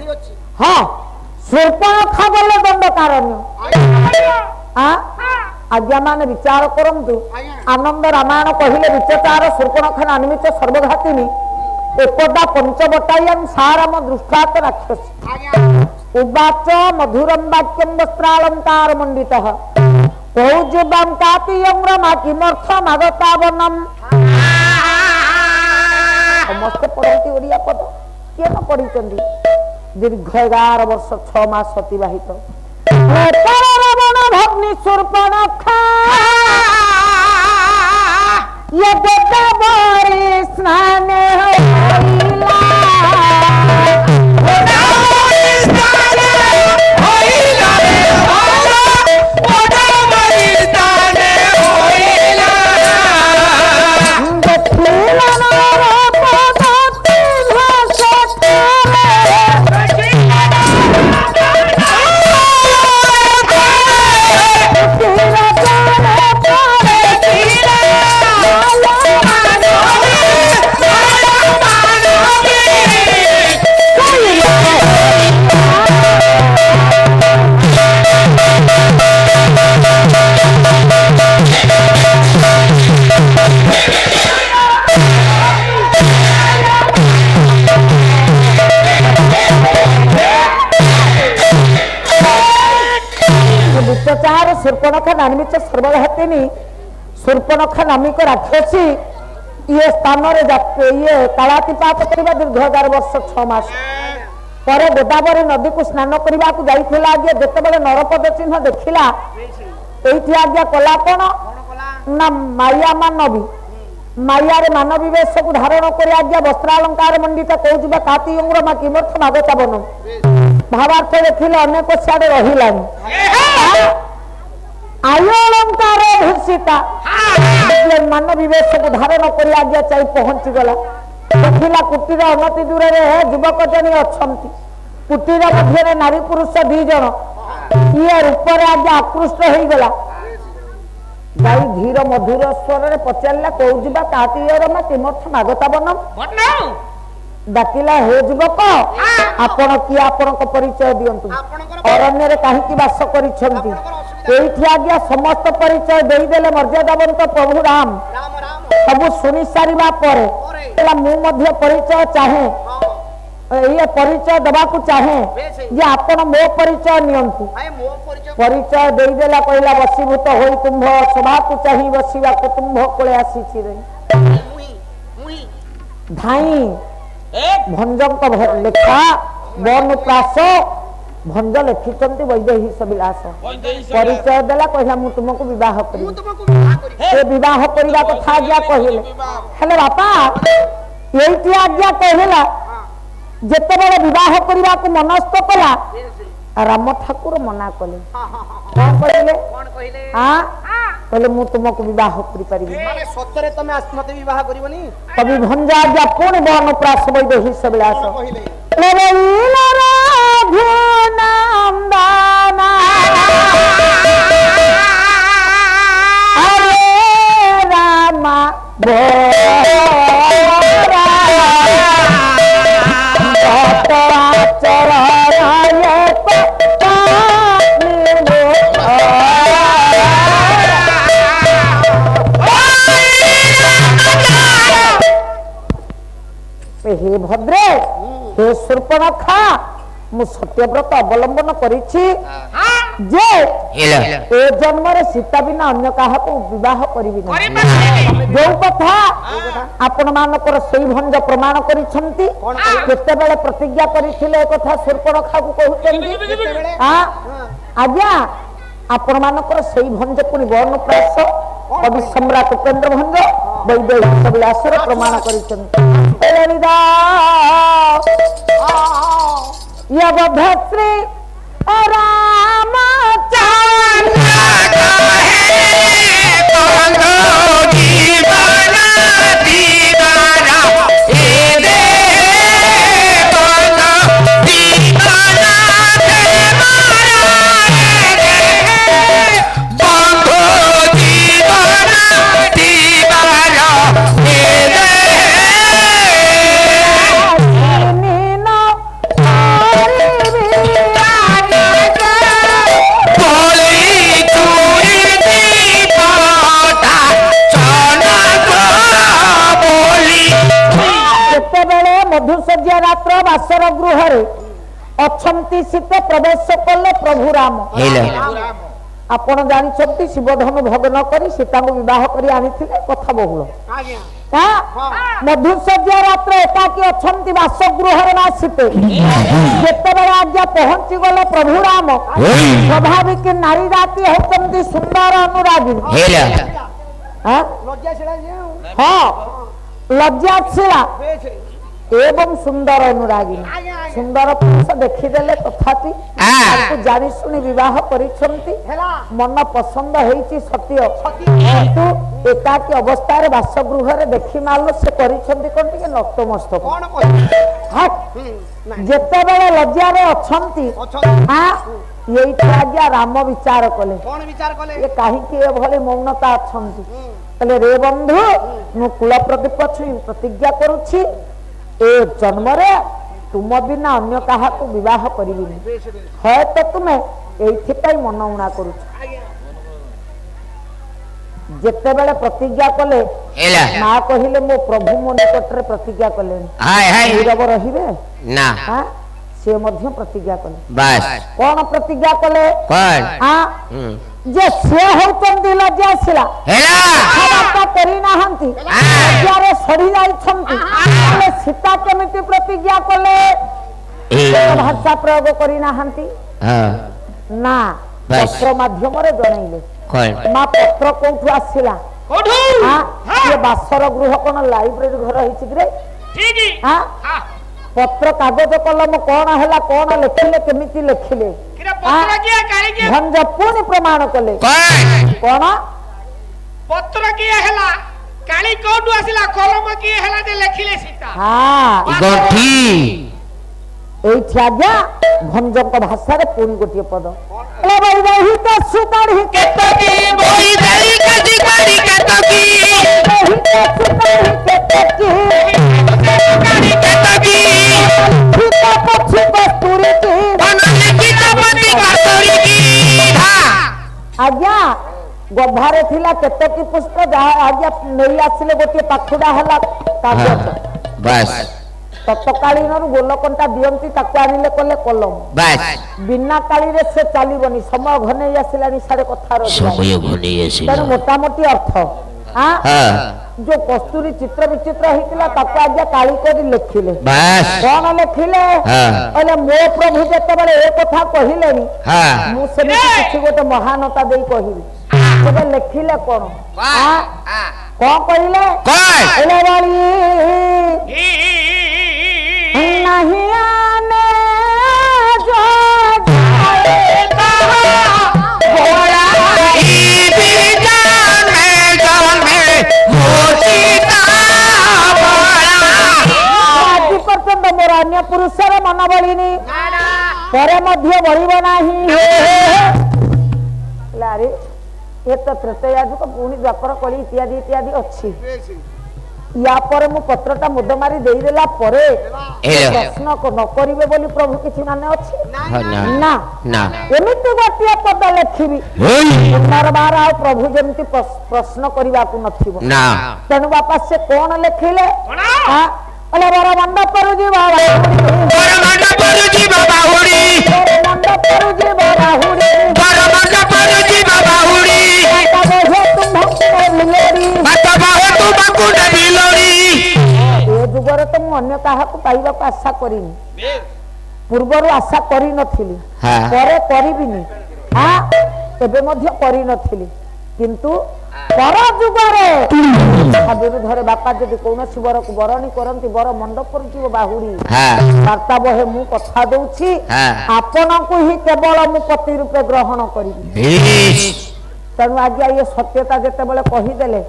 हाँ शूर्पणखा गले दंडकारण्य आज्ञा मान विचार करंतु आनंद रामायण कहले विचचार शूर्पणखा नानिमिच सर्वघातिनी एकदा पंचवटायां सारम दृष्टात राक्षसी उवाच मधुरं वाक्यं वस्त्रालंकार मंडितः कौजुबां कातियं रमा किमर्थम आगतावनम समस्त पढ़ती ओडिया पद किए न पढ़ी दीर्घ 11 वर्ष 6 मास अतिबाहित रावण भग्नि शूर्पणखा ये गोदावरी स्नान होइला शूर्पणखा नामिच सर्वघातिनी शूर्पणखा नामिक राक्षसी ये स्थान ये कालातिपात करबा दीर्घ 11 वर्ष 6 मास पर गोदावरी नदी को स्नान करबा को जाइथिला आगे जेतेबेले नरपद चिन्ह देखिला एठी आज्ञा कला कोन ना माया मानवी माया रे मानवी वेश को धारण कर आज्ञा वस्त्रालंकार मंडित कहउबा काती अंग्र मा किमर्थ मागता बन भावार्थ देखिले अनेक साडे रहिलानी आयु अलंकार भूषिता मानवी वेश को धारण कर आज्ञा चाई पहुंची गला देखिला कुटीर अनति दूर युवक जन अच्छा कुटीर मध्य नारी पुरुष 2 जन ये रूप आज्ञा आकृष्ट हो गला गाई धीर मधुर स्वर पचारा कौजिबा कातीयर मा किमर्थ मागता बनम डाकिला हे युवक आपण कि आपण परिचय दियंतु अरण्य रे काहे की वास करिसंती एठी आज्ञा समस्त परिचय देदेले मर्यादावंत प्रभु राम सब सुनी सारिबा परे मु मध्य परिचय चाहे ये परिचय दबा को चाहे जे आपण मो परिचय नियंतु परिचय देदेला कहला वशीभूत होई कुंभ सभा को चाहि बसिबा कुटुंब कोले आसीछि रे धाई भंजक लेखा वन प्रास भंज लिखिंट वैदेही विलास परिचय देला कहला मु तुमको विवाह करी विवाह करने कथा आज्ञा कहले हेले बापा ये आज्ञा कहला जिते विवाह करने को मनस्थ कला राम ठाकुर मना कले कौन कहले हाँ कहले मु तुमको विवाह करि परिबी माने सत्तरे तमे आत्मते विवाह करिवनी कवि भंजा आज्ञा पूर्ण वन प्रास वैदेही विलास नामदाना अरे रामा हे भद्रे हे शूर्पणखा मु सत्यव्रत अवलंबन करिछि जे ए जन्म रे सीता बिना अन्य काहा को विवाह करिबि नै जो कथा आपण मानकर सेई भंज प्रमाण करिसंती केते बेले प्रतिज्ञा करिथिले कथा शूर्पणखा को कहउचंती हां आज्ञा आपण मानकर सेई भंज पुनि वर्ण प्रास कवि सम्राट उपेंद्र भंज वैदेही विलास प्रमाण करिसंती यवधश्री ଅଛନ୍ତି ସୀତେ ପ୍ରବେଶ କଲେ ପ୍ରଭୁ ରାମ। ଆପଣ ଜାଣିଛନ୍ତି ଶିବଧନୁ ଭଗ୍ନ କରି ସୀତାଙ୍କୁ ବିବାହ କରି ଆଣିଥିଲେ କଥା ବହୁଳ। ମଧୁସଜ୍ୟା ରାତ୍ର ଏକାକୀ ଅଛନ୍ତି ବାସଗୃହରେ ନା ସୀତେ ଯେତେବେଳେ ଆଜ୍ଞା ପହଞ୍ଚି ଗଲେ ପ୍ରଭୁ ରାମ ସ୍ୱାଭାବିକ ନାରୀ ଜାତି ହେଉଛନ୍ତି ସୁନ୍ଦର ଅନୁରାଗୀ। ହଁ ଲଜ୍ଜାଶୀଳା ଏବଂ ସୁନ୍ଦର ଅନୁରାଗୀ ସୁନ୍ଦର ପୁରୁଷ ଦେଖିଦେଲେ ତଥାପି ତାଙ୍କୁ ଜାଣି ଶୁଣି ବିବାହ କରିଛନ୍ତି। ମନ ପସନ୍ଦ ହେଇଛି ସତ୍ୟ କିନ୍ତୁ ଏକାକୀ ଅବସ୍ଥାରେ ବାସଗୃହରେ ଦେଖି ମାରିଲ ସେ କରିଛନ୍ତି କଣ ଟିକେ ନତମସ୍ତକ। ଯେତେବେଳେ ଲଜ୍ଜାରେ ଅଛନ୍ତି ଏଇଠି ଆଜ୍ଞା ରାମ ବିଚାର କଲେ ଏ କାହିଁକି ଏଭଳି ମୌନତା ଅଛନ୍ତି। କହିଲେ ରେ ବନ୍ଧୁ ମୁଁ କୁଳ ପ୍ରଦୀପ ଛୁଇଁ ପ୍ରତିଜ୍ଞା କରୁଛି ଏ ଜନ୍ମରେ ତୁମ ବିନା ଅନ୍ୟ କାହାକୁ ବିବାହ କରିବିନି। ହୟତ ତୁମେ ଏଇଥିପାଇଁ ମନ ଉଣା କରୁଛ। ଯେତେବେଳେ ପ୍ରତିଜ୍ଞା କଲେ ମା କହିଲେ ମୋ ପ୍ରଭୁ ମୋ ନିକଟରେ ପ୍ରତିଜ୍ଞା କଲେଣି নীরব ରହିବେ ନା। ସେ ମଧ୍ୟ ପ୍ରତିଜ୍ଞା କଲେ। କଣ ପ୍ରତିଜ୍ଞା କଲେ ଯେ ସେ ହଉଛନ୍ତି ଲଜ୍ଜାଶୀଳା କଥାବାର୍ତ୍ତା କରିନାହାନ୍ତି ଲଜ୍ଜାରେ ସଢି ଯାଇଛନ୍ତି। ସୀତା କେମିତି ପ୍ରତିଜ୍ଞା କଲେ ଭାଷା ପ୍ରୟୋଗ କରିନାହାନ୍ତି ନା ପତ୍ର ମାଧ୍ୟମରେ ଜଣେଇଲେ। ମା ପତ୍ର କୋଉଠୁ ଆସିଲା ବାସର ଗୃହ କଣ ଲାଇବ୍ରେରୀ ଘର ହେଇଛି ରେ ପତ୍ର କାଗଜ କଲମ କଣ ହେଲା କଣ ଲେଖିଲେ କେମିତି ଲେଖିଲେ ଭଞ୍ଜ ପୁଣି ପ୍ରମାଣ କଲେ କଣ ପତ୍ର କିଏ ହେଲା କାଳି କୋଉଠୁ ଆସିଲା କଲମ କିଏ ହେଲା ଯେ ଲେଖିଲେ ସୀତା। ଏଇଠି ଆଜ୍ଞା ଭଞ୍ଜଙ୍କ ଭାଷାରେ ପୁଣି ଗୋଟିଏ ପଦ ଆଜ୍ଞା ଗଭାରେ ଥିଲା କେତୋଟି ପୁଷ୍ପ ଯାହା ଆଜ୍ଞା ନେଇ ଆସିଲେ ଗୋଟିଏ ପାଖୁଡା ହେଲା କାଗଜ ତତ୍କାଳୀନରୁ ଗୋଲକଣ୍ଟା ଦିଅନ୍ତି ତାକୁ ଆଣିଲେ କଲେ କଲମ ବିନା କାଳିରେ ସେ ଚାଲିବନି ସମୟ ଘନେଇ ଆସିଲାଣି ସାଡେ କଥାର ତେଣୁ ମୋଟାମୋଟି ଅର୍ଥ जो कस्तूरी चित्र विचित्र होता ताको आज्ञा काली कर लिखिले कौन लिखिले कहले मो प्रभु जते बळे ए कथा कहिले नी मु से किछि गोटे महानता देई कहिबी तबे लिखिले कोन कोन कहिले कहले वाली नहीं आने जो जाए बोला अन्य पुरुषर मन बलिनी पर मध्य बलिब नाही लारे ये तो तृतीया जुग पुणी द्वापर कली इत्यादि इत्यादि अच्छी या पर मु पत्रटा मुद मारी देई देला परे प्रश्न को न करिवे बोली प्रभु किछि माने अछि ना ना एमिति गोटिया पद लेखिबी पुनर्बार आ प्रभु जेमति प्रश्न करिवा को नथिबो ना तेनु बापा से कोन लेखिले हां अले बर मंडप पर जी बाबा बर मंडप पर जी बाबा हुड़ी बर मंडप पर जी बाबा हुड़ी बर मंडप पर जी बाबा हुड़ी बाबा हो तुम भक्त बिलोड़ी बाबा हो तुम भक्त बिलोड़ी ए जुगर तो मु अन्य काहा को पाइबा को आशा करिनी पूर्वरु आशा करि नथिली परे करिबिनी हां एबे मध्य करि नथिली किंतु पर जुगरे विरुद्धरे बापा जदि कौनसी बर को बरणी करती बर मंडप पर जीव बाहुड़ी वार्ता बहे मु कथा दउछि आपन को ही केवल मु पति रूपे ग्रहण करिबी तेणु आज्ञा ये सत्यता जते बेले कहि देले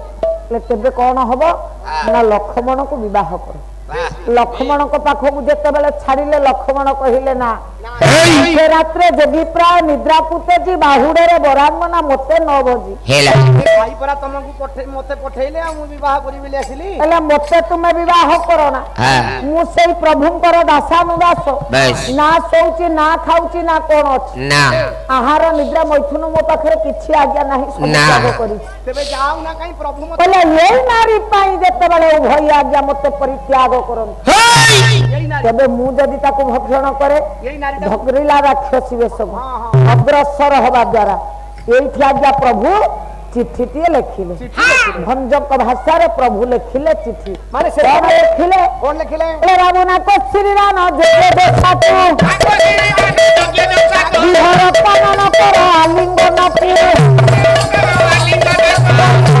तेबे कौन हबो ना लक्ष्मण को विवाह कर लक्ष्मण को पाखो जते बेले छाड़िले लक्ष्मण कहिले ना से रात्रे जोगी प्राय निद्रा पुते जी बाहुडे रे बरांगना मते न भजी हेला भाई परा तुमको पठे मते पठेइले आ मु विवाह करी बिले आसिली एला मते तुमे विवाह करो ना मु सेई प्रभुंकर दासानुदास ना सोउची ना खाउची ना कोन अछि ना आहार निद्रा मैथुन मो पाखरे किछि आज्ञा नाही सब करी तबे जाऊ ना काई प्रभु मते एला एई नारी पाई जते बेले उभय आज्ञा मते परित्याग करन तबे मु जदि ताको भक्षण करे ढगरिला राक्षसी बेश अग्रसर हवा द्वारा एठी आज्ञा प्रभु चिठीटी लिखिले भंजक भाषा रे प्रभु लिखिले चिठी माने से लिखिले कौन लिखिले बाबू ना को श्री राम जय देखातु बिहार कानन कर आलिंगन पे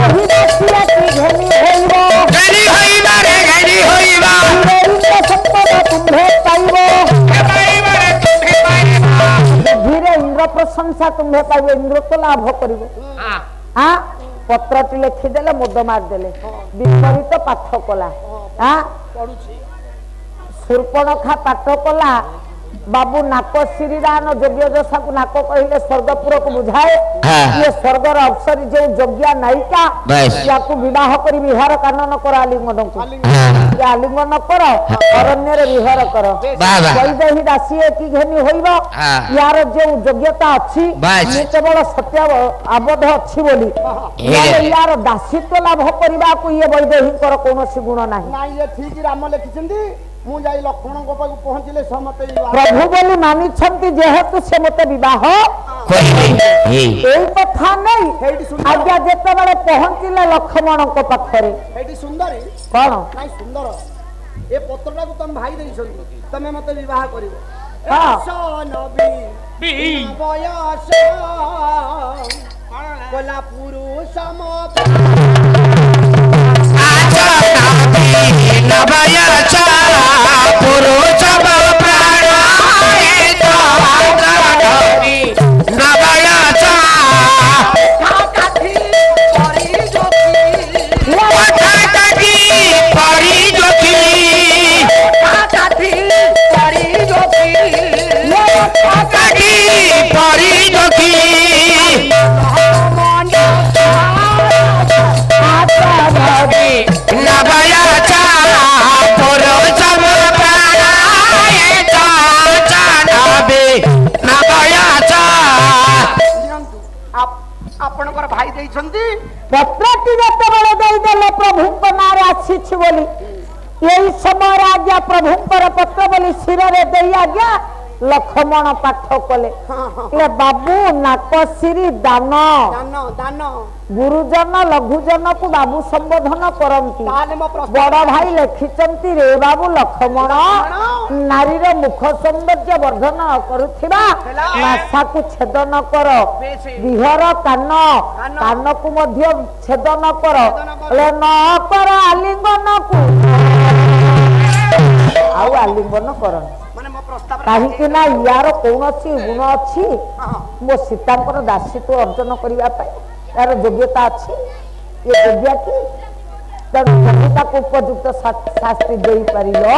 ही देखिए कि घनी होइबो घड़ी होइबा रे घड़ी होइबा इंद्र संपद तुम्हे पाइबो धीरे इंद्र प्रशंसा तुम्हे पाइबो इंद्र तो लाभ करिवो हाँ पत्रटी लिखिदेले मुद मारिदेले विपरीत पाठ कला हाँ शूर्पणखा पाठ कला बाबू नाक श्रीरान यज्ञ दशा को नाक कहले स्वर्गपुर को बुझाए ये स्वर्गर अवसर जो यज्ञ नायिका या विवाह करी विहार कानन कर आलिंगन को आलिंगन कर अरण्य रे विहार कर वैदेही दासी की घेनी होइबो यार जो योग्यता अछि ये केवल सत्य आबद्ध अछि बोली यार दासीत्व लाभ करबा को ये वैदेही कर कोनोसी गुण नाही नाही ये ठीक राम लिखिसंदी मु जाई लक्ष्मण को पाक पहुंचले समते प्रभु बोली मानि छंती जेहेतु से मते विवाह एई कथा नै आज्ञा जेते बेले पहुंचिले लक्ष्मण को पाखरे एटी सुंदरी कोन नाही सुंदर ए पत्रटा को तुम भाई देइछंती तमे मते विवाह करिवो हां नबी बयस कोला पुरुष नवयचा पुरुष प्राण नवयचा परी जोखी परी जोखी नवयचा पुरुष प्राण नवयचा आपणकर भाई देइछंती पत्रटी जेते बेले देई देले प्रभुଙ୍କ नारे आछिछि बोली एई समय आज्ञा प्रभुଙ୍କର पत्र बोली सिर रे देई आज्ञा लक्ष्मण पाठ कले ले बाबू नाकसिरी दान दान गुरुजन लघुजन को बाबू संबोधन करंती ताले मो प्रश्न बड़ भाई लिखिचंती रे बाबू लक्ष्मण नारी रो मुख सौंदर्य वर्धन करुथिबा नासा को छेदन कर विहर कान कान को मध्य छेदन कर ले न कर आलिंगन को आउ आलिंगन करन माने मो प्रस्ताव काहे ना यार कोनोसी गुण अछि मो सीतांकर दासीत्व अर्जन करिवा पाई यार योग्यता अछि ये योग्य की तब को उपयुक्त शास्त्री देई परिलो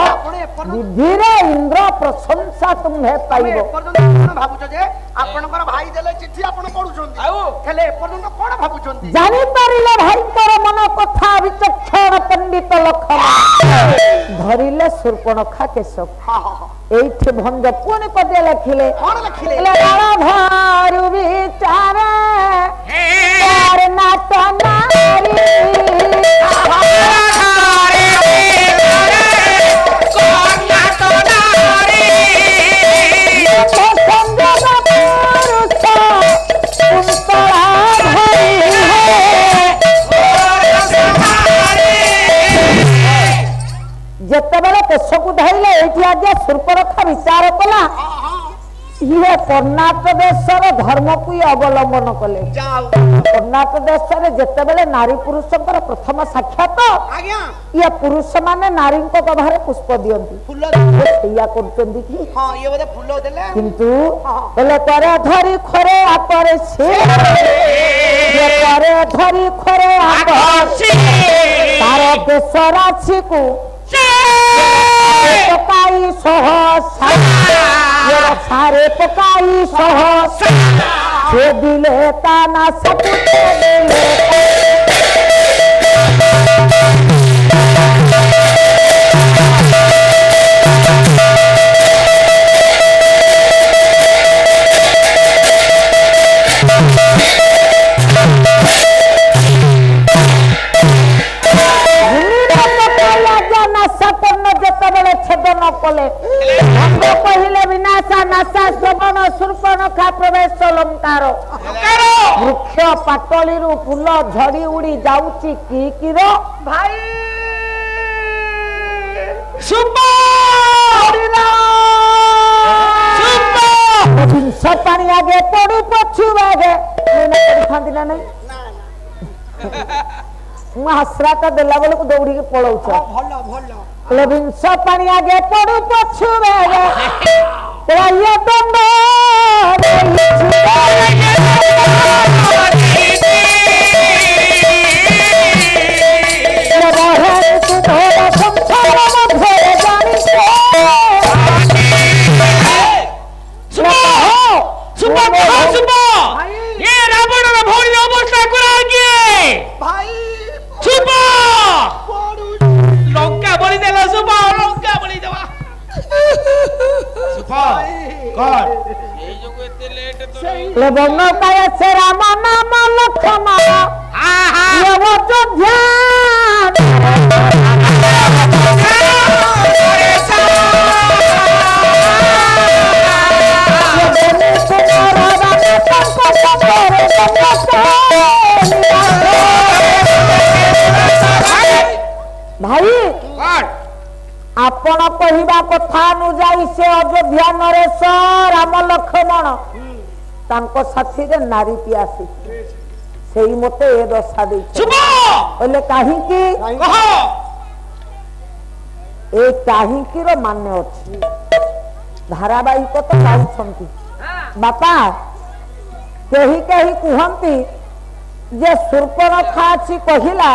विधि रे इंद्र प्रशंसा तुम्हे पाइबो पर्यंत कोन भाबुछ जे आपनकर भाई देले चिट्ठी आपन पढुछंती खेले पर्यंत कोन भाबुछंती जानि परिले भाईकर मन कथा विचक्षण पंडित लक्ष्मण धरिले शूर्पणखा केशव एठी भंग पुनि पदे लिखिले कोन लिखिले राधारु विचारे तार नाट नारी जेतेबेले केशवକୁ धैले एठी आज्ञा शूर्पणखा विचार कला ये कर्णाटक देशर धर्म को अवलंबन कले कर्णाटक देश रे जेतेबेले नारी पुरुषंकर प्रथम साक्षात आज्ञा ये पुरुष माने नारी को गभारे पुष्प दियंती फूल सेया करचंदी की हां ये बोले फूल देले किंतु बोले करे धरी खरे आपरे से ये करे धरी खरे आपरे तार केशराछि को पकाई सहसा सारे पकाई सहसा से दिले ताना सपुते दिले छेदन कले कहले विनाशा ନାସା ଶ୍ରବଣ ଶୂର୍ପଣଖା ପ୍ରବେଶ ଲଙ୍କାର ବୃକ୍ଷ ପାଟଳିରୁ ଫୁଲ ଝଡି ଉଡି ଯାଉଛି କି କିର ଭାଇ ଜିନିଷ ପାଣି ଆଗେ ପଡୁ ପଛୁ ଆଗେ କରିଥାନ୍ତି ନା ନାଇଁ ମୁଁ ହାସରାଟା ଦେଲା ବେଳକୁ ଦୌଡ଼ିକି ପଳଉଛ ଭଲ ଭଲ ଜିନିଷ ପାଣି ଆଗେ ପଡୁ ପଛୁ ଆଗେ ଇଏ ଦଣ୍ଡ বর্ণ পাইছে রাম নাম লক্ষ্মণ অযোধ্যা ভাই ଆପଣ କହିବା କଥା ଅନୁଯାୟୀ ସେ ଅଯୋଧ୍ୟା ନରେଶ ରାମ ଲକ୍ଷ୍ମଣ ତାଙ୍କ ସାଥିରେ ନାରୀଟି ଆସିଛି ସେଇ ମତେ ଏ ଦଶା ଦେଇଛି କହିଲେ କାହିଁକି ଏ କାହିଁକିର ମାନେ ଅଛି ଧାରାବାହିକ ତ ଜାଣିଛନ୍ତି ବାପା କେହି କେହି କୁହନ୍ତି ଯେ ଶୂର୍ପଣଖା ଅଛି କହିଲା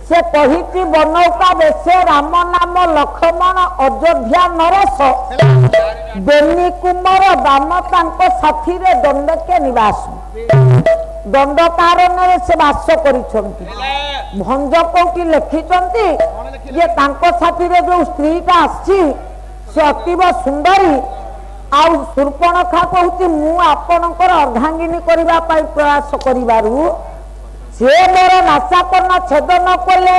से कही बनौका बेसे राम नाम लक्ष्मण अयोध्या नरेश बेनी कुमार दाम साथी रे दंडके निवास दंडकारण्य से वास करिसंती भंज कोटी लिखिसंती जे तांको साथी रे जो स्त्रीटा आसी से अतीव सुंदरी आउ शूर्पणखा कहूची मु आपनकर अर्धांगिनी करबा पाई प्रयास करिबारु से मोर नाशा करना छेदन कले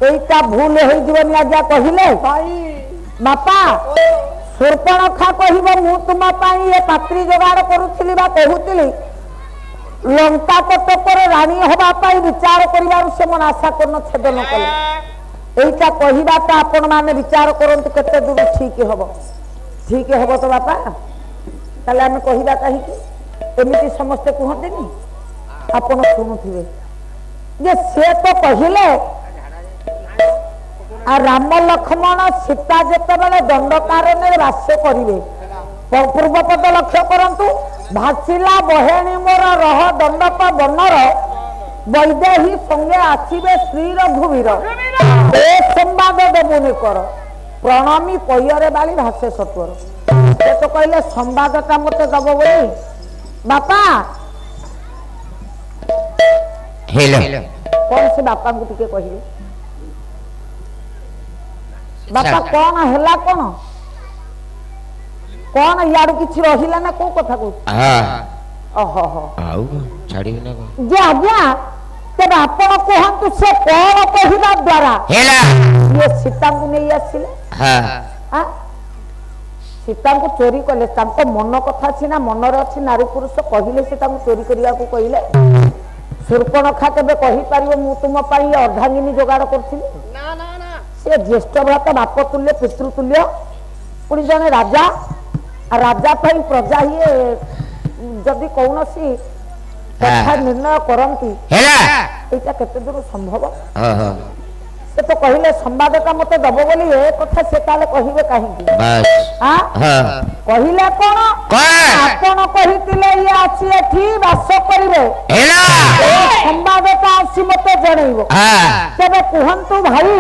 एटा भूल होइजबनी आज्ञा कहिले बापा शूर्पणखा कहिबो मु तुम पाई ए पात्री जोगाड़ करूथिली बा कहूथिली लंका कटकर रानी होबा पाई विचार करिबारु से मन आशा करना छेदन कले এইটা কহিবাটা আপন মানে বিচার করন্তু কত দূর ঠিক হবো তো বাপা তাহলে আমি কহিবা কাহিকি এমিতি সমস্তে কুহতেনি আপন শুনুথিবে যে সে তো কহিলে আর রাম লক্ষ্মণ সীতা যেতেবেলে দণ্ডকারণ্যে বাস করিবে পূর্বপদ লক্ষ্য করন্তু ভাসিলা বহেণী মোর রহ দণ্ডপ বনর বৈদেহী সঙ্গে আসিবে শ্রী রঘুবীর ए संवाद देबुनी कर प्रणामी पयरे बाली भाषे सत्वर से तो कहले संवादटा मते दब बोली बापा हेलो कौन से बापा को टिके कहिए बापा कौन हैला कौन यार किछि रहिला ना को कथा को हां ओहो हो आउ छाड़ी ना को जे आज्ञा तब आपण कहंतु से कौन कहिबा द्वारा हेला ये सीता को नहीं आसिले हां हां सीता को चोरी कले तांको मन कथा छी ना मन रे अछि नारी पुरुष कहिले से तांको चोरी करिया को कहिले शूर्पणखा केबे कहि पारिबो मु तुम पाई अर्धांगिनी जोगाड़ करथिली ना ना ना से ज्येष्ठ भ्रात बाप तुल्य पितृ तुल्य पुणी जने राजा राजा पाई प्रजा ही जदि कौनसी कथा निर्णय करती एटा केते दूर संभव से तो कहले संवादटा मते दब बोली ए कथा से ताले कहिबे काहेकि बस हां कहिले कोन आपण कहितिले ये आसी एठी वास करिवे हेला संवादटा आसी मते जणैबो तबे कुहंतु भाई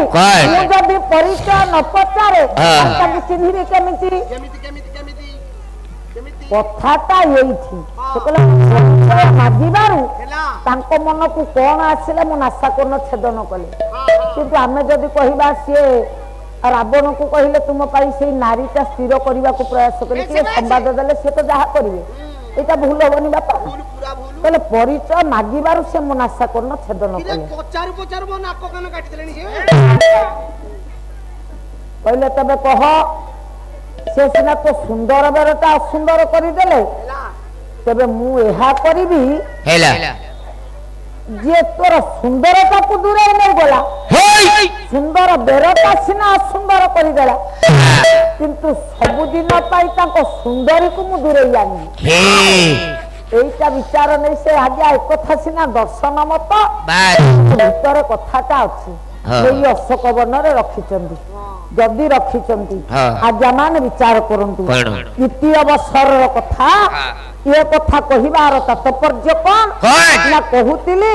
मु जदि परिचय न पचारे ताके चिन्हिबे केमिति कथाटा एइथि से कहले मागिबारु तांको मन को कोन आसिले मु नाशा कोन छेदन कले किंतु आमे जदि कहिबा से रावण को कहिले तुम पाई से नारीटा स्थिर करबा को प्रयास कले कि संवाद देले से तो जहा करिवे এটা ভুল হবনি বাপা ভুল পুরা ভুল তাহলে পরিচয় মাগিবারু ସେ ମୋ ନାଶା করন ଛେଦନ কিরে କଲେ পଚାরু পচারু ମୋ ନାକ କାନ କାଟି ଦେଲେଣି ସେ କହିଲେ ତବେ କହ ସେ ସିନା ତ ସୁନ୍ଦର ବେରଟା ଅସୁନ୍ଦର କରିଦେଲେ ହେଲା ତେବେ ମୁଁ ଏହା କରିବି ହେଲା ଯିଏ ତୋର ସୁନ୍ଦରତାକୁ ଦୂରେଇ ନେଇଗଲା ହେଇ ସୁନ୍ଦର ବେରଟା ସିନା ଅସୁନ୍ଦର କରିଦେଲା କିନ୍ତୁ ସବୁଦିନ ପାଇଁ ତାଙ୍କ ସୁନ୍ଦରୀକୁ ମୁଁ ଦୂରେଇ ଆଣିବି ହେଇ এইটা বিচার নেই সে আজ্ঞা একথা সিনা দর্শন মত ବାସ୍ ভিতরে কথাটা ଅଛି হ্যাঁ। এই অশোক বর্ণরে রখিଛନ୍ତି যদি রখিଛନ୍ତି হ্যাঁ। আজ্ঞা মানে বিচার করন্তু କଣ তৃতীয় বৎসরর কথা এ কথা কহিবার তাৎপর্য কোন କଣ না কহুতিলি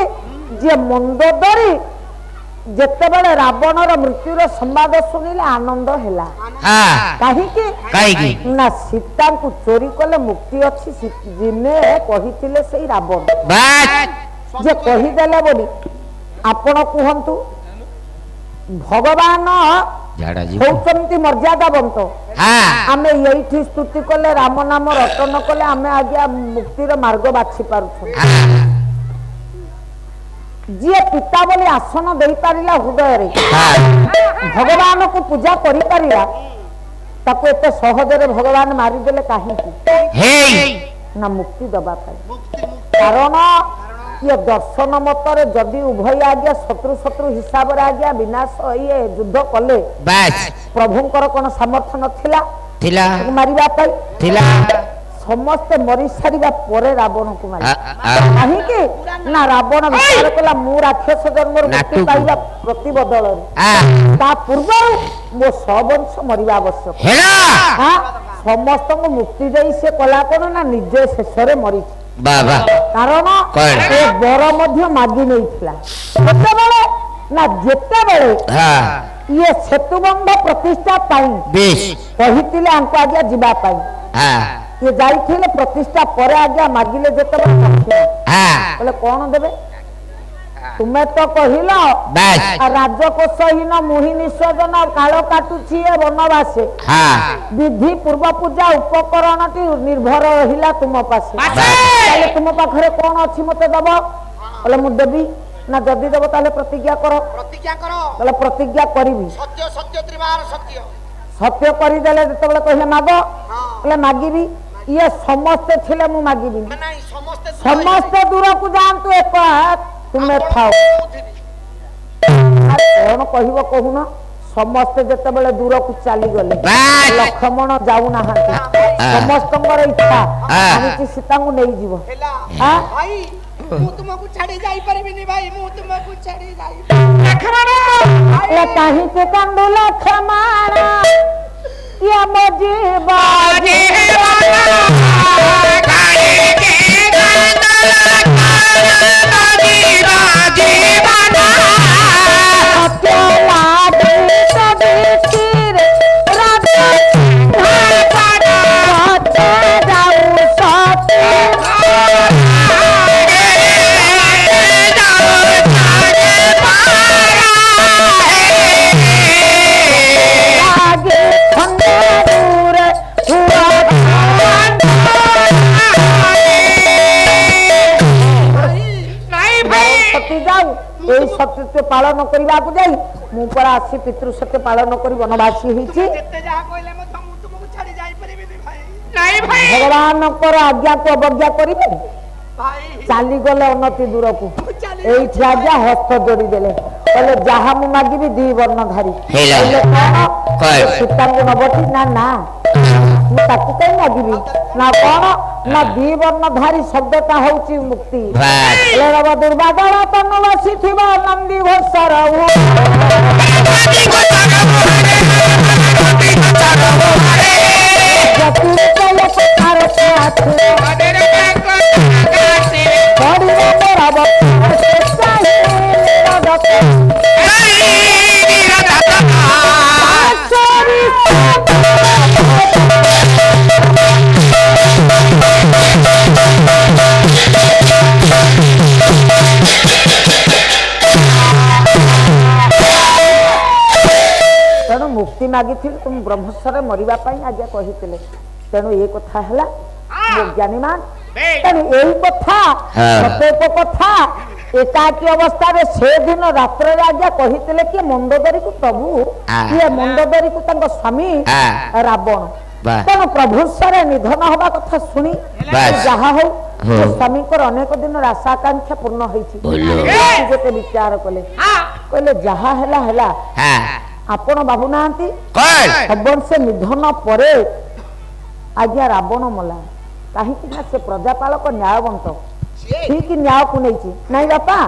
যে মন্দোদরি যেতেবেলে রাবণর মৃত্যুর সম্বাদ শুনিলে আনন্দ হেলা ହଁ কাহিকি କାହିଁକି না সীতাଙ୍କୁ চোরি কলে মুক্তি ଅଛି দিনে কহিଥିଲେ সেই রাবণ ବାସ୍ যে কহিদেলে বলি আপন কুহন্তু ভগবান ଝାଡା ଯିବ হଉଛନ୍ତି মর্যাদাবন্ত ହଁ ଆମେ ଏଇଠି ସ୍ତୁତି କଲେ ରାମ ନାମ ରଟନ କଲେ ଆମେ ଆଜ୍ଞା ମୁକ୍ତିର ମାର୍ଗ ବାଛି ପାରୁଛୁ ହଁ ଯିଏ ପିତା ବୋଲି ଆସନ ଦେଇପାରିଲା ହୃଦୟରେ ହଁ ଭଗବାନଙ୍କୁ ପୂଜା କରିପାରିଲା ତାକୁ ଏତେ ସହଜରେ ଭଗବାନ ମାରିଦେଲେ କାହିଁକି ହେଇ ନା ମୁକ୍ତି ଦବା ପାଇଁ মুক্তি মুক্তি କାରଣ ଇଏ ଦର୍ଶନ ମତରେ ଯଦି ଉଭୟ ଆଜ୍ଞା ଶତ୍ରୁ ଶତ୍ରୁ ହିସାବରେ ଆଜ୍ଞା ବିନାଶ ଇଏ ଯୁଦ୍ଧ କଲେ ବାସ୍ ପ୍ରଭୁଙ୍କର କଣ ସାମର୍ଥ୍ୟ ନଥିଲା ଥିଲା ତାକୁ ମାରିବା ପାଇଁ ଥିଲା ସମସ୍ତେ ମରି ସାରିବା ପରେ ରାବଣକୁ ମାରି ଆ କାହିଁକି ନା ରାବଣ ବିଚାର କଲା ମୁଁ ରାକ୍ଷସ ଜନ୍ମରୁ ମୁକ୍ତି ନାଟୁ। ପାଇବା ପ୍ରତିବଦଳରେ ଆ ତା ପୂର୍ବରୁ ମୋ ସବଂଶ ମରିବା ଆବଶ୍ୟକ ହେଲା ହଁ, ସମସ୍ତଙ୍କୁ ମୁକ୍ତି ଦେଇ ସେ କଲା କଣ ନା ନିଜେ ଶେଷରେ ମରିଛି ବାବା କାରଣ କଣ? ଏ ବର ମଧ୍ୟ ମାଗି ନେଇଥିଲା କେତେବେଳେ ନା ଯେତେବେଳେ ହଁ ଇଏ ସେତୁବନ୍ଧ ପ୍ରତିଷ୍ଠା ପାଇଁ ବେଶ କହିଥିଲେ ଆଙ୍କୁ ଆଜ୍ଞା ଯିବା ପାଇଁ ହଁ ଇଏ ଯାଇଥିଲେ ପ୍ରତିଷ୍ଠା ପରେ ଆଜ୍ଞା ମାଗିଲେ ଯେତେବେଳେ ଦକ୍ଷିଣ ହଁ ବୋଲେ କଣ ଦେବେ ତୁମେ ତ କହିଲ ବାସ୍ ରାଜକୋଷହୀନ ମୁହି ନିଷୋଦନ କାଳ କାଟୁଛି ଏ ବନବାସେ ହଁ ବିଧି ପୂର୍ବ ପୂଜା ଉପକରଣଟି ନିର୍ଭର ରହିଲା ତୁମ ପାଖେ ତାହେଲେ ତୁମ ପାଖରେ କଣ ଅଛି ମତେ ଦବ ବୋଲେ ମୁଁ ଦେବି ନା ଯଦି ଦେବ ତାହେଲେ ପ୍ରତିଜ୍ଞା କର ପ୍ରତିଜ୍ଞା କର ତାହେଲେ ପ୍ରତିଜ୍ଞା କରିବି ସତ୍ୟ ସତ୍ୟ ତ୍ରିବାର ସତ୍ୟ ସତ୍ୟ କରିଦେଲେ ଯେତେବେଳେ କହିଲେ ମାଗ ବୋଲେ ମାଗିବି ଇଏ ସମସ୍ତେ ଥିଲେ ମୁଁ ମାଗିବିନି ନା ନାଇଁ ସମସ୍ତେ ସମସ୍ତେ ଦୂରକୁ ଯାଆନ୍ତୁ ଏକ ତୁମେ ଥାଅ ଆରେ କଣ କହିବ କହୁନ ସମସ୍ତେ ଯେତେବେଳେ ଦୂରକୁ ଚାଲିଗଲେ ବାସ୍ ଲକ୍ଷ୍ମଣ ଯାଉନାହାନ୍ତି ସମସ୍ତଙ୍କର ଇଚ୍ଛା ଆଣିକି ସୀତାଙ୍କୁ ନେଇଯିବ ହେଲା ଆଁ? ଭାଇ ମୁଁ ତୁମକୁ ଛାଡି ଯାଇପାରିବିନି ଭାଇ ମୁଁ ତୁମକୁ ଛାଡି ଯାଇ ହେଲେ କାହିଁକି କାନ୍ଦୁ ଲକ୍ଷ୍ମଣ ଇଏ ମୋ ଜୀବନ এই সত্য পালন করিবাকু যাই মু পরা আসি পিতৃ সত্য পালন করি বনবাসী হইছি ଯେତେ ଯାହା କହିଲେ ମଧ୍ୟ ମୁଁ ତୁମକୁ ଛାଡି ଯାଇପାରିବିନି ଭାଇ ନାଇଁ ଭାଇ ভগবানଙ୍କର ଆଜ୍ଞାକୁ ଅବଜ୍ଞା କରିବେ ଭାଇ ଚାଲିଗଲେ ଉନ୍ନତି ଦୂରକୁ ମୁଁ ଚାଲି এইଠି ଆଜ୍ଞା ହସ୍ତ ଯୋଡି ଦେଲେ କହିଲେ ଯାହା ମୁଁ ମାଗିବି ଦି ବର୍ଣ୍ଣଧାରୀ ହେଲା। କହିଲେ କଣ କଣ? ସୀତାଙ୍କୁ ନବଟି ନା ନା ମୁଁ ତାକୁ କାହିଁ ମାଗିବି ନା କଣ ନା ଦି ବର୍ଣ୍ଣଧାରୀ ଶବ୍ଦଟା ହଉଛି ମୁକ୍ତି ବାସ୍ ହେଲେ ରବ ଦୁର୍ବାଦଳ ତନୁ ବସିଥିବ ନନ୍ଦୀ ଘୋଷର ତେଣୁ ମୁକ୍ତି ମାଗିଥିଲି ତୁମ ବ୍ରହ୍ମସ୍ୱରରେ ମରିବା ପାଇଁ ଆଜ୍ଞା କହିଥିଲେ ତେଣୁ ଏ କଥା ହେଲା জ্ঞানীমান বেশ। ତେଣୁ ଏଇ କଥା ହଁ। ପ୍ରତ୍ୟେକ କଥା ଏକାକୀ ଅବସ୍ଥାରେ ସେଦିନ ରାତ୍ରରେ ଆଜ୍ଞା କହିଥିଲେ କିଏ ମଣ୍ଡୋଦରୀକୁ ପ୍ରଭୁ କିଏ ମଣ୍ଡୋଦରୀକୁ ତାଙ୍କ ସ୍ୱାମୀ ରାବଣ ବାଃ। ତେଣୁ ପ୍ରଭୁ ସାରେ ନିଧନ ହବା କଥା ଶୁଣି ବାସ୍। ଯାହା ହଉ ହଁ। ମୋ ସ୍ୱାମୀଙ୍କର ଅନେକ ଦିନର ଆଶା ଆକାଂକ୍ଷା ପୂର୍ଣ୍ଣ ହେଇଛି ଭଲ। ଗୋଟେ ବିଚାର କଲେ ହଁ କହିଲେ ଯାହା ହେଲା ହେଲା ଆପଣ ଭାବୁନାହାନ୍ତି ହବନ ସେ ନିଧନ ପରେ ଆଜ୍ଞା ରାବଣ ମଲା କାହିଁକି ନା ସେ ପ୍ରଜାପାଳକ ନ୍ୟାୟବନ୍ତ ଠିକ ନ୍ୟାୟକୁ ନେଇଛି ନାଇଁ ବାପା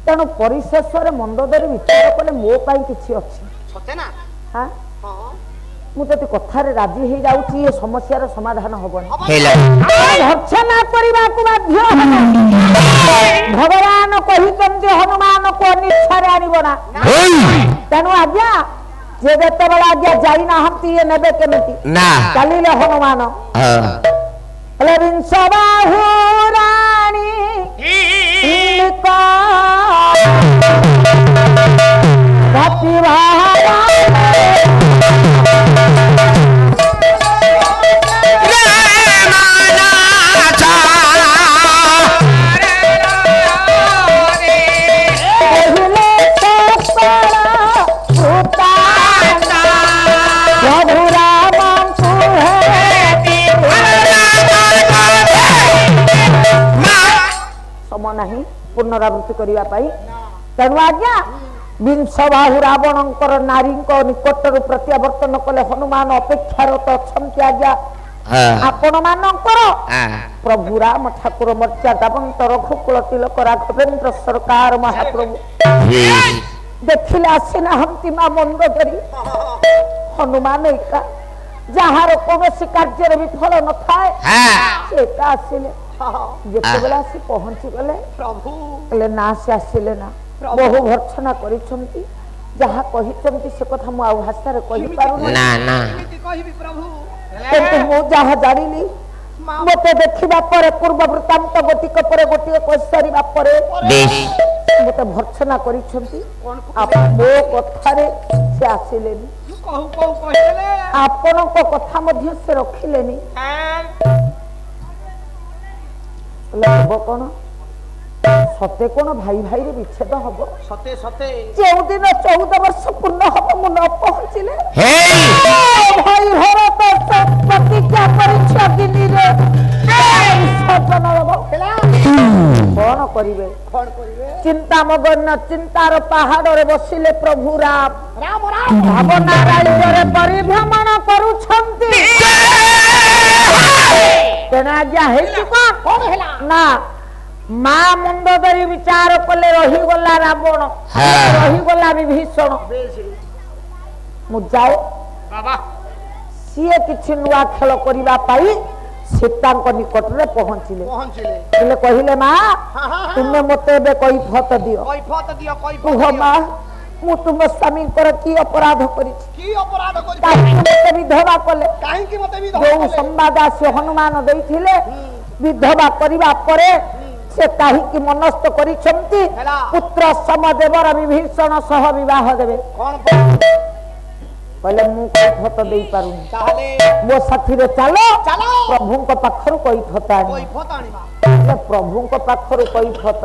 ତେଣୁ ପରିଶେଷରେ ମଣ୍ଡୋଦରୀ ବିଚାର କଲେ ମୋ ପାଇଁ କିଛି ଅଛି ସତେ ନା ହଁ ହଁ ମୁଁ ଯଦି କଥାରେ ରାଜି ହେଇଯାଉଛି ଏ ସମସ୍ୟାର ସମାଧାନ ହବନି ହେଲା ଭର୍ସନା କରିବାକୁ ବାଧ୍ୟ ହବ। ଭଗବାନ କହିଛନ୍ତି ହନୁମାନଙ୍କୁ ଅନିଚ୍ଛାରେ ଆଣିବ ନା ତେଣୁ ଆଜ୍ଞା ଯେ ଯେତେବେଳେ ଆଜ୍ଞା ଯାଇନାହାନ୍ତି ଇଏ ନେବେ କେମିତି ନା ଚାଲିଲେ ହନୁମାନ ହେଲେ ବିଂଶ ବାହୁ ରାଣୀ ନାହିଁ ପୁନରାବୃତ୍ତି କରିବା ପାଇଁ ତେଣୁ ଆଜ୍ଞା ବିଂଶ ବାହୁ ରାବଣଙ୍କର ନାରୀଙ୍କ ନିକଟରୁ ପ୍ରତ୍ୟାବର୍ତ୍ତନ କଲେ ହନୁମାନ ଅପେକ୍ଷାରତ ଅଛନ୍ତି ଆଜ୍ଞା ଆପଣ ମାନଙ୍କର ପ୍ରଭୁ ରାମ ଠାକୁର ମର୍ଯ୍ୟାଦାବନ୍ତ ରଘୁକୁଳ ତିଲକ ରାଘବେନ୍ଦ୍ର ସରକାର ମହାପ୍ରଭୁ ଦେଖିଲେ ଆସିନାହାନ୍ତି ମା ମଣ୍ଡୋଦରୀ ହନୁମାନ ଏକା ଯାହାର କୌଣସି କାର୍ଯ୍ୟରେ ବିଫଳ ନଥାଏ ସେ ଏକା ଆସିଲେ ଯେତେବେଳେ ଆସି ପହଞ୍ଚି ଗଲେ ପ୍ରଭୁ ହେଲେ ନା ସେ ଆସିଲେ ନା ବହୁ ଭର୍ସନା କରିଛନ୍ତି ଯାହା କହିଛନ୍ତି ସେ କଥା ମୁଁ ଆଉ ଭାଷାରେ କହିପାରୁନି କହିବି ପ୍ରଭୁ କିନ୍ତୁ ମୁଁ ଯାହା ଜାଣିଲି ମତେ ଦେଖିବା ପରେ ପୂର୍ବ ବୃତ୍ତାନ୍ତ ଗୋଟିକ ପରେ ଗୋଟିଏ କହିସାରିବା ପରେ ମତେ ଭର୍ସନା କରିଛନ୍ତି ମୋ କଥାରେ ସେ ଆସିଲେନି ଆପଣଙ୍କ କଥା ମଧ୍ୟ ସେ ରଖିଲେନି ହବ କଣ ସତେ କଣ ଭାଇ ଭାଇରେ ବିଚ୍ଛେଦ ହବ ସତେ ସତେ ଯେଉଁଦିନ 14 ବର୍ଷ ପୂର୍ଣ୍ଣ ହବ ମୁଁ ନ ପହଞ୍ଚିଲେ ଭାଇ ଭରତ ପ୍ରତିଜ୍ଞା କରିଛ ଅଗ୍ନିରେ ବିସର୍ଜନ ହବ କଣ କରିବେ ଚିନ୍ତା ମଗ୍ନ ଚିନ୍ତାର ପାହାଡରେ ବସିଲେ ପ୍ରଭୁ ରାମ ଭାବନା ରାଜ୍ୟରେ ପରିଭ୍ରମଣ କରୁଛନ୍ତି ତେଣୁ ଆଜ୍ଞା ହେଇଛି କଣ ହେଲା ନା ମା ମଣ୍ଡୋଦରୀ ବିଚାର କଲେ ରହିଗଲା ରାବଣ ରହିଗଲା ବିଭୀଷଣ ମୁଁ ଯାଏ ସିଏ କିଛି ନୂଆ ଖେଳ କରିବା ପାଇଁ ସୀତାଙ୍କ ନିକଟରେ ପହଞ୍ଚିଲେ ହେଲେ କହିଲେ ମା ତୁମେ ମତେ ଏବେ କୈଫତ ଦିଅ କୁହ ମା ମୁଁ ତୁମ ସ୍ୱାମୀଙ୍କର କି ଅପରାଧ କରିଛି କାହିଁକି ମତେ ବିଧବା କଲେ ଯୋଉ ସମ୍ବାଦ ଆସି ହନୁମାନ ଦେଇଥିଲେ ବିଧବା କରିବା ପରେ ସେ କାହିଁକି ମନସ୍ଥ କରିଛନ୍ତି ପୁତ୍ର ସମଦେବର ବିଭୀଷଣ ସହ ବିବାହ ଦେବେ କହିଲେ ମୁଁ କୈଫତ ଦେଇପାରୁନି ମୋ ସାଥିରେ ଚାଲ ପ୍ରଭୁଙ୍କ ପାଖରୁ କୈଫତ ଆଣିବା ପ୍ରଭୁଙ୍କ ପାଖରୁ କୈଫତ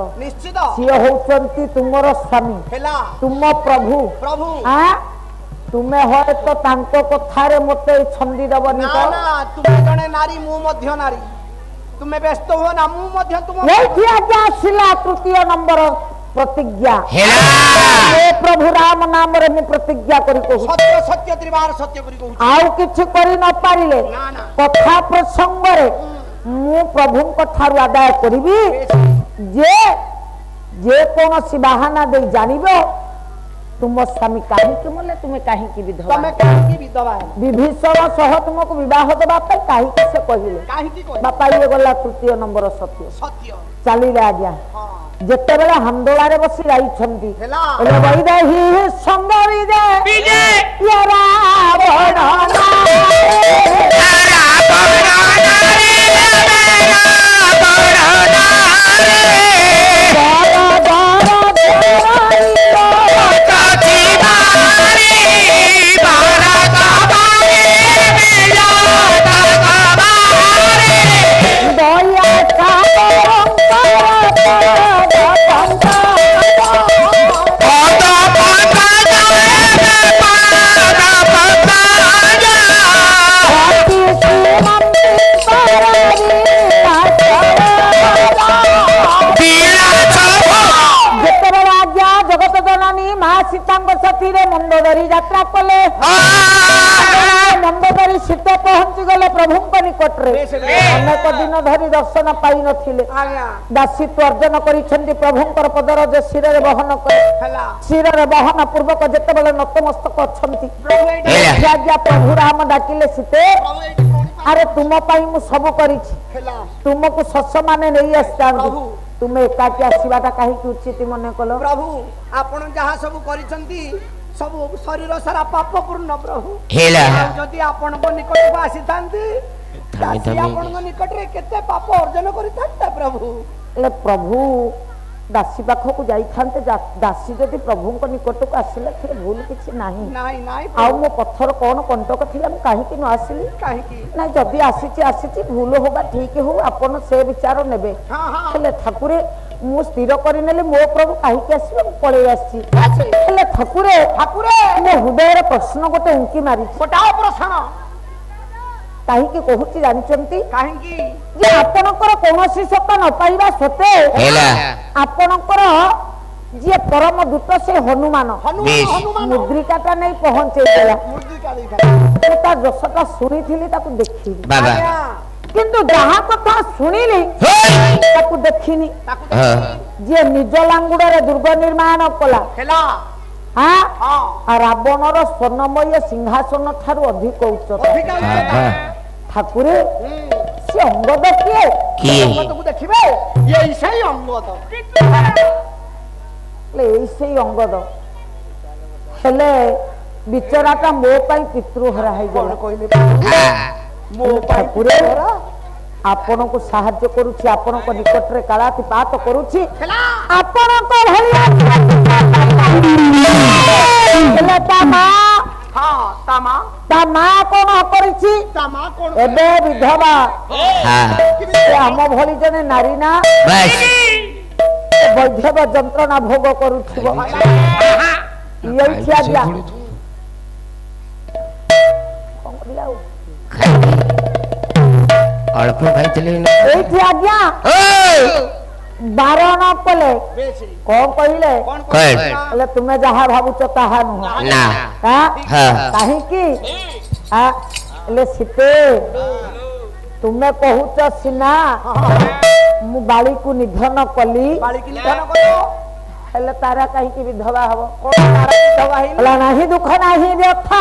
ସିଏ ହଉଛନ୍ତି ତୁମର ସ୍ୱାମୀ ତୁମ ପ୍ରଭୁ ତୁମେ ହୁଏତ ତାଙ୍କ କଥାରେ ମତେ ଛନ୍ଦି ଦେବନି ତୁମେ ଜଣେ ନାରୀ ମୁଁ ମଧ୍ୟ ନାରୀ ତୁମେ ବ୍ୟସ୍ତ ହୁଅ ନା ମୁଁ ମଧ୍ୟ ତୁମ ଏଇଠି ଆଜ୍ଞା ଆସିଲା ତୃତୀୟ ନମ୍ବର ପ୍ରତିଜ୍ଞା ପ୍ରଭୁ ରାମ ନାମରେ ମୁଁ ପ୍ରତିଜ୍ଞା କରି କହୁଛି ଆଉ କିଛି କରି ନ ପାରିଲେ କଥା ପ୍ରସଙ୍ଗରେ ମୁଁ ପ୍ରଭୁଙ୍କ ଠାରୁ ଆଦାୟ କରିବି ଯେ କୌଣସି ବାହାନା ଦେଇ ଜାଣିବ ତୁମ ସ୍ୱାମୀ କାହିଁକି ମଲେ ତୁମେ କାହିଁକି ବିଧବା ବିଭୀଷଣ ସହ ତୁମକୁ ବିବାହ ଦେବା ପାଇଁ କାହିଁକି ସେ କହିଲେ ବାପା ଇଏ ଗଲା ତୃତୀୟ ନମ୍ବର ସତ୍ୟ ଚାଲିଲେ ଆଜ୍ଞା ଯେତେବେଳେ ହାଣ୍ଡୋଳାରେ ବସି ଯାଇଛନ୍ତି ବୈଦେହୀ ସମ୍ବରିଦେ ସୀତାଙ୍କ ସାଥିରେ ମଣ୍ଡୋଦରୀ ଯାତ୍ରା କଲେ ମଣ୍ଡୋଦରୀ ସୀତା ପହଞ୍ଚି ଗଲେ ପ୍ରଭୁଙ୍କ ନିକଟରେ ଅନେକ ଦିନ ଧରି ଦର୍ଶନ ପାଇ ନଥିଲେ ଆଜ୍ଞା ଦାସୀତ୍ୱ ଅର୍ଜନ କରିଛନ୍ତି ପ୍ରଭୁଙ୍କର ପଦରଜ ଶିରରେ ବହନ କରି ହେଲା ଶିରରେ ବହନ ପୂର୍ବକ ଯେତେବେଳେ ନତମସ୍ତକ ଅଛନ୍ତି ପ୍ରଭୁ ଏଇଠି ଆଜ୍ଞା ପ୍ରଭୁ ରାମ ଡାକିଲେ ସୀତେ ପ୍ରଭୁ ଏଇଠି କଣ ଆରେ ତୁମ ପାଇଁ ମୁଁ ସବୁ କରିଛି ହେଲା ତୁମକୁ ଶସ୍ୟ ମାନେ ନେଇ ଆସିଥାନ୍ତି ପ୍ରଭୁ ତୁମେ ଏକାକି ଆସିବାଟା କାହିଁକି ଉଚିତ ମନେ କଲ ପ୍ରଭୁ ଆପଣ ଯାହା ସବୁ କରିଛନ୍ତି ସବୁ ଶରୀର ସାରା ପାପ ପୂର୍ଣ୍ଣ ପ୍ରଭୁ ହେଲା ଆଉ ଯଦି ଆପଣଙ୍କ ନିକଟକୁ ଆସିଥାନ୍ତି ଧାମି ଦାସୀ ଧାମି ଆପଣଙ୍କ ନିକଟରେ କେତେ ପାପ ଅର୍ଜନ କରିଥାନ୍ତା ପ୍ରଭୁ ହେଲେ ପ୍ରଭୁ ଦାସୀ ପାଖକୁ ଯାଇଥାନ୍ତେ ଦାସୀ ଯଦି ପ୍ରଭୁଙ୍କ ନିକଟକୁ ଆସିଲେ ଏଥିରେ ଭୁଲ କିଛି ନାହିଁ ନାଇଁ ନାଇଁ ଆଉ ମୋ ପଥର କଣ କଣ୍ଟକ ଥିଲା ମୁଁ କାହିଁକି ନ ଆସିଲି କାହିଁକି ନାଇଁ ଯଦି ଆସିଛି ଭୁଲ ହଉ ବା ଠିକ ହଉ ଆପଣ ସେ ବିଚାର ନେବେ ହଁ ହଁ ହେଲେ ଠାକୁରେ ମୁଁ ସ୍ଥିର କରିନେଲି ମୋ ପ୍ରଭୁ କାହିଁକି ଆସିବେ ମୁଁ ପଳେଇ ଆସିଛି ହେଲେ ଠାକୁରେ ମୋ ହୃଦୟରେ ପ୍ରଶ୍ନ ଗୋଟେ ଉଙ୍କି ମାରିଛି ଗୋଟାଏ ପ୍ରଶ୍ନ କାହିଁକି କହୁଛି ଜାଣିଛନ୍ତି କାହିଁକି ଯେ ଆପଣଙ୍କର କୌଣସି ସତ୍ତା ନ ପାଇବା ସତ୍ତ୍ୱେ ହେଲା ଆପଣଙ୍କର ଯିଏ ପରମ ଦୂତ ସେ ହନୁମାନ ବେଶ। ମୁଦ୍ରିକାଟା ନେଇ ପହଞ୍ଚେଇ ଦେଲା ମୂର୍ତ୍ତି କାଳି ମୁଁ ତା ଯଶଟା ଶୁଣିଥିଲି ତାକୁ ଦେଖିଲି ବାବା କିନ୍ତୁ ଯାହା କଥା ଶୁଣିଲି ତାକୁ ଦେଖିନି ଯିଏ ନିଜ ଲାଙ୍ଗୁଡରେ ଦୁର୍ଗ ନିର୍ମାଣ କଲା ହେଲା ହଁ ହଁ ରାବଣର ସ୍ୱର୍ଣ୍ଣମୟ ସିଂହାସନ ଠାରୁ ଅଧିକ ଉଚ୍ଚତା ଅଧିକା ଉଚ୍ଚତା। ଠାକୁରେ ସେ ଅଙ୍ଗଦ କିଏ କିଏ ଅଙ୍ଗଦକୁ ଦେଖିବେ ଏଇ ସେଇ ଅଙ୍ଗଦ ହେଲେ ଏଇ ସେଇ ଅଙ୍ଗଦ ହେଲେ ବିଚରାଟା ମୋ ପାଇଁ ପିତୃହରା ହେଇଗଲା କହିଲେ ମୋ ଠାକୁରେ ଆପଣଙ୍କୁ ସାହାଯ୍ୟ କରୁଛି ଆପଣଙ୍କ ନିକଟରେ କାଳାତିପାତ କରୁଛି ହେଲା ଆପଣଙ୍କ ଭଳିଆ ହେଲେ ତା ମା ହଁ ତା ମା କଣ କରିଛି ତା ମା କଣ ଏବେ ବିଧବା ସେ ଆମ ଭଳି ଜଣେ ନାରୀ ନା ବାସ୍ ବୈଧବ ଯନ୍ତ୍ରଣା ଭୋଗ କରୁଥିବ ଏଇଠି ଆଜ୍ଞା କଣ କରିବା ଆଉ? ଅଳ୍ପ ଖାଇଥିଲେ ଏଇଠି ଆଜ୍ଞା ବାରଣ କଲେ ବେଶୀ କଣ କହିଲେ କଣ କଣ? ହେଲେ ତୁମେ ଯାହା ଭାବୁଛ ତାହା ନୁହଁ ନା ହଁ? ହଁ କାହିଁକି ହେଲେ ସୀତେ ତୁମେ କହୁଛ ସିନା ମୁଁ ବାଳିକୁ ନିଧନ କଲି ବାଳିକି ନିଧନ କର ହେଲେ ତାରା କାହିଁକି ବିଧବା ହବ କଣ ତାର ବିଧବା ହେଇନି ହେଲା ନାହିଁ ଦୁଃଖ ନାହିଁ ବ୍ୟଥା